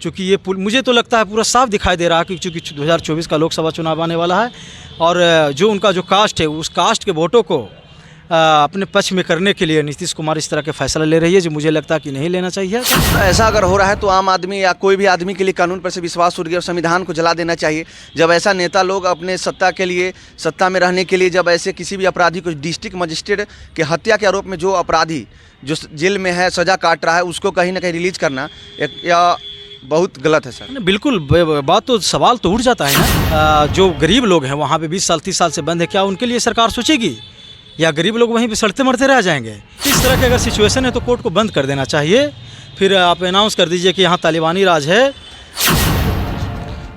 चूँकि ये मुझे तो लगता है पूरा साफ दिखाई दे रहा है कि चूँकि 2024 का लोकसभा चुनाव आने वाला है और जो उनका जो कास्ट है उस कास्ट के वोटों को अपने पक्ष में करने के लिए नीतीश कुमार इस तरह के फैसला ले रही है, जो मुझे लगता है कि नहीं लेना चाहिए। ऐसा अगर हो रहा है तो आम आदमी या कोई भी आदमी के लिए कानून पर से विश्वास उठ गया और संविधान को जला देना चाहिए। जब ऐसा नेता लोग अपने सत्ता के लिए, सत्ता में रहने के लिए, जब ऐसे किसी भी अपराधी को डिस्ट्रिक्ट मजिस्ट्रेट के हत्या के आरोप में जो अपराधी जो जेल में है, सजा काट रहा है, उसको कहीं ना कहीं रिलीज करना या बहुत गलत है सर। बिल्कुल, बात तो सवाल तो उठ जाता है ना। जो गरीब लोग हैं वहाँ पे 20 साल 30 साल से बंद है, क्या उनके लिए सरकार सोचेगी या गरीब लोग वहीं पे सड़ते मरते रह जाएंगे? इस तरह की अगर सिचुएशन है तो कोर्ट को बंद कर देना चाहिए, फिर आप अनाउंस कर दीजिए कि यहाँ तालिबानी राज है।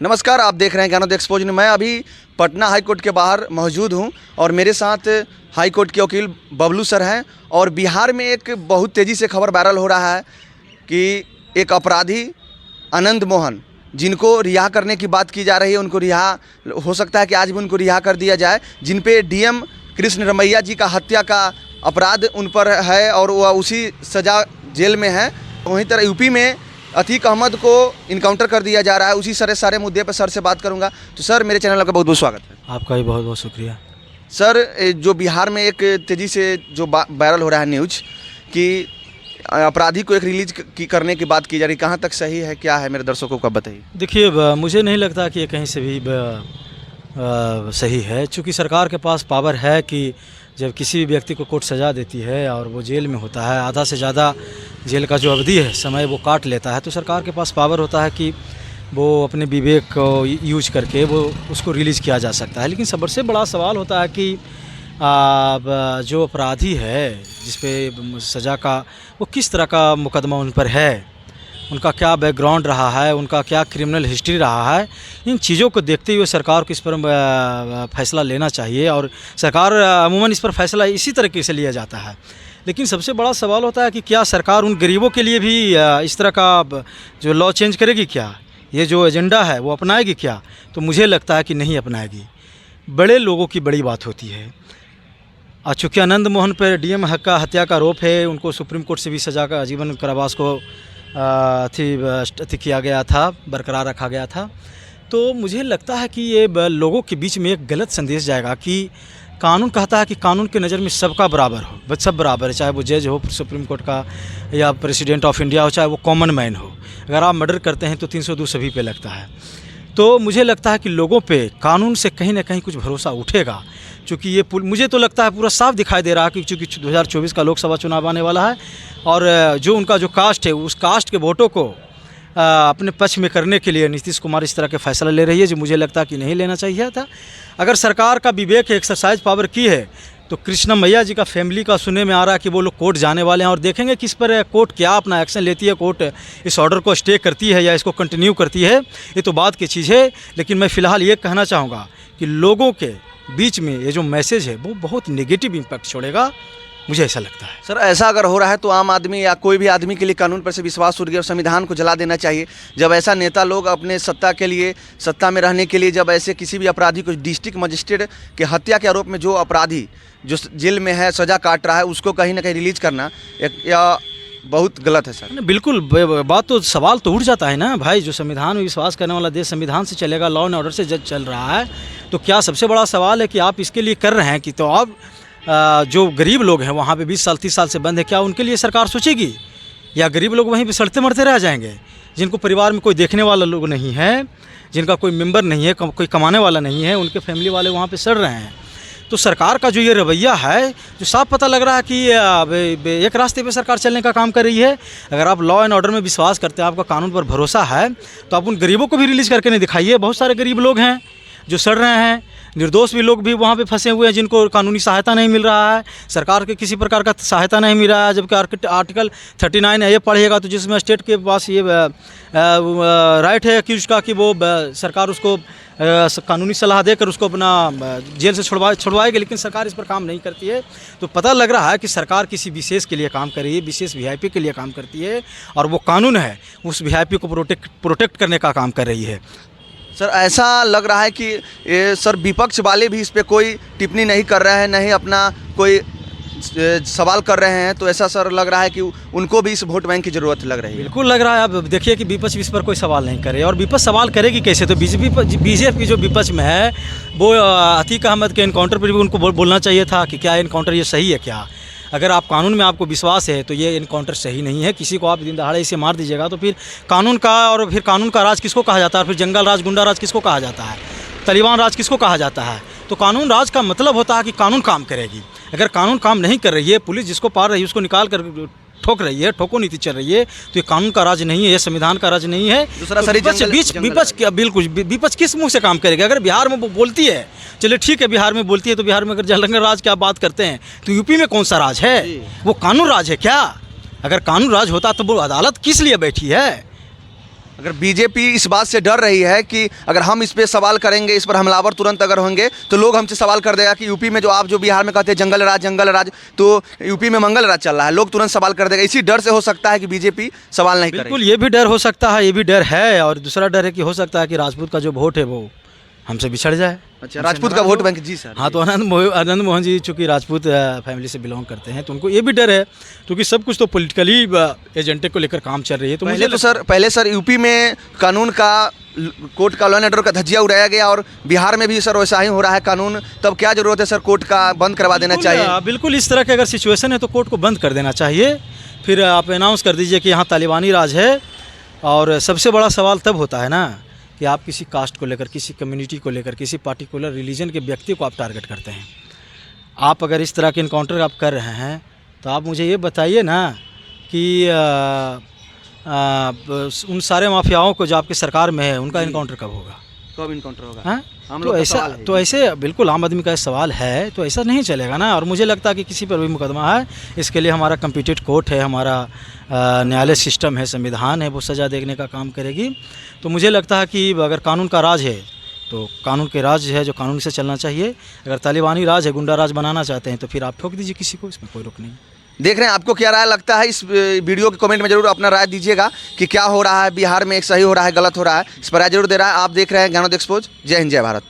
नमस्कार, आप देख रहे हैं ज्ञानोदय एक्सपोज। मैं अभी पटना हाई कोर्ट के बाहर मौजूद हूँ और मेरे साथ हाई कोर्ट के वकील बबलू सर हैं। और बिहार में एक बहुत तेज़ी से खबर वायरल हो रहा है कि एक अपराधी आनंद मोहन, जिनको रिहा करने की बात की जा रही है, उनको रिहा हो सकता है कि आज भी उनको रिहा कर दिया जाए, जिन पे डीएम कृष्ण रमैया जी का हत्या का अपराध उन पर है और वह उसी सजा जेल में है। वहीं तरह यूपी में अतीक अहमद को इनकाउंटर कर दिया जा रहा है। उसी सारे मुद्दे पर सर से बात करूंगा। तो सर, मेरे चैनल का बहुत बहुत स्वागत है। आपका भी बहुत बहुत शुक्रिया। सर, जो बिहार में एक तेज़ी से जो वायरल हो रहा है न्यूज कि अपराधी को एक रिलीज करने की बात की जा रही, कहाँ तक सही है, क्या है, मेरे दर्शकों को बताइए। देखिए, मुझे नहीं लगता कि ये कहीं से भी सही है, चूँकि सरकार के पास पावर है कि जब किसी भी व्यक्ति को कोर्ट सज़ा देती है और वो जेल में होता है, आधा से ज़्यादा जेल का जो अवधि है, समय वो काट लेता है, तो सरकार के पास पावर होता है कि वो अपने विवेक को यूज करके वो उसको रिलीज़ किया जा सकता है। लेकिन सबसे बड़ा सवाल होता है कि जो अपराधी है जिस पे सज़ा का, वो किस तरह का मुकदमा उन पर है, उनका क्या बैकग्राउंड रहा है, उनका क्या क्रिमिनल हिस्ट्री रहा है। इन चीज़ों को देखते हुए सरकार को इस पर फैसला लेना चाहिए और सरकार अमूमन इस पर फैसला इसी तरीके से लिया जाता है। लेकिन सबसे बड़ा सवाल होता है कि क्या सरकार उन गरीबों के लिए भी इस तरह का जो लॉ चेंज करेगी, क्या ये जो एजेंडा है वो अपनाएगी क्या? तो मुझे लगता है कि नहीं अपनाएगी। बड़े लोगों की बड़ी बात होती है। चूँकि आनंद मोहन पर डीएम का हत्या का आरोप है, उनको सुप्रीम कोर्ट से भी सजा का आजीवन कारावास को किया गया था, बरकरार रखा गया था। तो मुझे लगता है कि ये लोगों के बीच में एक गलत संदेश जाएगा कि कानून कहता है कि कानून की नज़र में सबका बराबर हो, सब बराबर है, चाहे वो जज हो सुप्रीम कोर्ट का या प्रेसिडेंट ऑफ इंडिया हो, चाहे वो कॉमन मैन हो। अगर आप मर्डर करते हैं तो 302 सभी पे लगता है। तो मुझे लगता है कि लोगों पे कानून से कहीं ना कहीं कुछ भरोसा उठेगा, चूँकि ये मुझे तो लगता है पूरा साफ दिखाई दे रहा है कि चूँकि 2024 का लोकसभा चुनाव आने वाला है और जो उनका जो कास्ट है उस कास्ट के वोटों को अपने पक्ष में करने के लिए नीतीश कुमार इस तरह के फैसला ले रही है, जो मुझे लगता है कि नहीं लेना चाहिए था। अगर सरकार का विवेक एक्सरसाइज पावर की है तो कृष्ण मैया जी का फैमिली का सुनने में आ रहा है कि वो लोग कोर्ट जाने वाले हैं और देखेंगे कि इस पर कोर्ट क्या अपना एक्शन लेती है, कोर्ट इस ऑर्डर को स्टे करती है या इसको कंटिन्यू करती है, ये तो बात की चीज़ है। लेकिन मैं फ़िलहाल ये कहना चाहूँगा कि लोगों के बीच में ये जो मैसेज है वो बहुत नेगेटिव इम्पैक्ट छोड़ेगा, मुझे ऐसा लगता है। सर, ऐसा अगर हो रहा है तो आम आदमी या कोई भी आदमी के लिए कानून पर से विश्वास उठ गया और संविधान को जला देना चाहिए। जब ऐसा नेता लोग अपने सत्ता के लिए, सत्ता में रहने के लिए, जब ऐसे किसी भी अपराधी को डिस्ट्रिक्ट मजिस्ट्रेट के हत्या के आरोप में जो अपराधी जो जेल में है, सजा काट रहा है, उसको कहीं ना कहीं रिलीज करना या बहुत गलत है सर। बिल्कुल, बात तो सवाल तो उठ जाता है ना भाई। जो संविधान में विश्वास करने वाला देश संविधान से चलेगा, लॉ एंड ऑर्डर से जज चल रहा है, तो क्या सबसे बड़ा सवाल है कि आप इसके लिए कर रहे हैं कि तो आप जो गरीब लोग हैं वहाँ पे 20 साल 30 साल से बंद है, क्या उनके लिए सरकार सोचेगी या गरीब लोग वहीं पे सड़ते मरते रह जाएंगे, जिनको परिवार में कोई देखने वाला लोग नहीं है, जिनका कोई मेंबर नहीं है, कोई कमाने वाला नहीं है, उनके फैमिली वाले वहाँ पे सड़ रहे हैं। तो सरकार का जो ये रवैया है, जो साफ पता लग रहा है कि एक रास्ते पे सरकार चलने का काम कर रही है। अगर आप लॉ एंड ऑर्डर में विश्वास करते हैं, आपका कानून पर भरोसा है, तो आप उन गरीबों को भी रिलीज़ करके नहीं दिखाइए। बहुत सारे गरीब लोग हैं जो सड़ रहे हैं, निर्दोष भी लोग भी वहाँ पे फंसे हुए हैं, जिनको कानूनी सहायता नहीं मिल रहा है, सरकार के किसी प्रकार का सहायता नहीं मिल रहा है। जबकि आर्टिकल 39 ये पढ़िएगा तो जिसमें स्टेट के पास ये राइट है कि उसका कि वो सरकार उसको कानूनी सलाह देकर उसको अपना जेल से छुड़वाएगी, लेकिन सरकार इस पर काम नहीं करती है। तो पता लग रहा है कि सरकार किसी विशेष के लिए काम कर रही है, विशेष वीआईपी के लिए काम करती है और वो कानून है उस वीआईपी को प्रोटेक्ट करने का काम कर रही है। सर, ऐसा लग रहा है कि सर विपक्ष वाले भी इस पर कोई टिप्पणी नहीं कर रहे हैं, नहीं अपना कोई सवाल कर रहे हैं, तो ऐसा सर लग रहा है कि उनको भी इस वोट बैंक की ज़रूरत लग रही है। बिल्कुल लग रहा है। अब देखिए कि विपक्ष इस पर कोई सवाल नहीं करे, और विपक्ष सवाल करेगी कैसे? तो बीजेपी जो विपक्ष में है वो अतीक अहमद के इनकाउंटर पर भी उनको बोलना चाहिए था कि क्या इनकाउंटर ये सही है क्या? अगर आप कानून में आपको विश्वास है तो ये इनकाउंटर सही नहीं है। किसी को आप दिन दहाड़े इसे मार दीजिएगा तो फिर कानून का, और फिर कानून का राज किसको कहा जाता है? फिर जंगल राज, गुंडा राज किसको कहा जाता है? तालिबान राज किसको कहा जाता है? तो कानून राज का मतलब होता है कि कानून काम करेगी। अगर कानून काम नहीं कर रही है, पुलिस जिसको पार रही है उसको निकाल कर ठोक रही है, ठोको नीति चल रही है, तो ये कानून का राज नहीं है, ये संविधान का राज नहीं है। दूसरा तो सारी विपक्ष क्या, बिल्कुल विपक्ष किस मुंह से काम करेगा? अगर बिहार में वो बोलती है, चलिए ठीक है, बिहार में बोलती है, तो बिहार में अगर जलंधर राज की आप बात करते हैं तो यूपी में कौन सा राज है? वो कानून राज है क्या? अगर कानून राज होता तो वो अदालत किस लिए बैठी है? अगर बीजेपी इस बात से डर रही है कि अगर हम इस पे सवाल करेंगे, इस पर हमलावर तुरंत अगर होंगे तो लोग हमसे सवाल कर देगा कि यूपी में जो आप जो बिहार में कहते हैं जंगल राज, तो यूपी में मंगल राज चल रहा है, लोग तुरंत सवाल कर देगा। इसी डर से हो सकता है कि बीजेपी सवाल नहीं करेगी। बिल्कुल, ये भी डर हो सकता है, ये भी डर है। और दूसरा डर है कि हो सकता है कि राजपूत का जो वोट है वो हमसे बिछड़ जाए। अच्छा, राजपूत का वोट बैंक, जी सर। हाँ, तो आनंद मोहन जी चूँकि राजपूत फैमिली से बिलोंग करते हैं, तो उनको ये भी डर है, क्योंकि सब कुछ तो पॉलिटिकली एजेंडे को लेकर काम चल रही है। तो पहले सर यूपी में कानून का, कोर्ट का, लॉ एंड ऑर्डर का धज्जिया उड़ाया गया, और बिहार में भी सर वैसा ही हो रहा है कानून। तब क्या जरूरत है सर कोर्ट का बंद करवा देना चाहिए? बिल्कुल, इस तरह की अगर सिचुएशन है तो कोर्ट को बंद कर देना चाहिए। फिर आप अनाउंस कर दीजिए कि यहाँ तालिबानी राज है। और सबसे बड़ा सवाल तब होता है ना कि आप किसी कास्ट को लेकर, किसी कम्युनिटी को लेकर, किसी पार्टिकुलर रिलीजन के व्यक्ति को आप टारगेट करते हैं। आप अगर इस तरह के इनकाउंटर आप कर रहे हैं तो आप मुझे ये बताइए ना कि उन सारे माफियाओं को जो आपकी सरकार में है उनका इनकाउंटर कब होगा? कब इनकाउंटर होगा? हाँ, तो ऐसे बिल्कुल आम आदमी का सवाल है, तो ऐसा नहीं चलेगा ना। और मुझे लगता है कि किसी पर भी मुकदमा है, इसके लिए हमारा कम्पिटेंट कोर्ट है, हमारा न्यायालय सिस्टम है, संविधान है, वो सज़ा देखने का काम करेगी। तो मुझे लगता है कि अगर कानून का राज है तो कानून के राज है जो कानून से चलना चाहिए। अगर तालिबानी राज है, गुंडा राज बनाना चाहते हैं तो फिर आप ठोक दीजिए किसी को, इसमें कोई रुक नहीं। देख रहे हैं, आपको क्या राय लगता है? इस वीडियो के कमेंट में जरूर अपना राय दीजिएगा कि क्या हो रहा है बिहार में, एक सही हो रहा है, गलत हो रहा है। इस पर राय जरूर दे रहा है। आप देख रहे हैं ज्ञानोदय एक्सपोज। जय हिंद, जय भारत।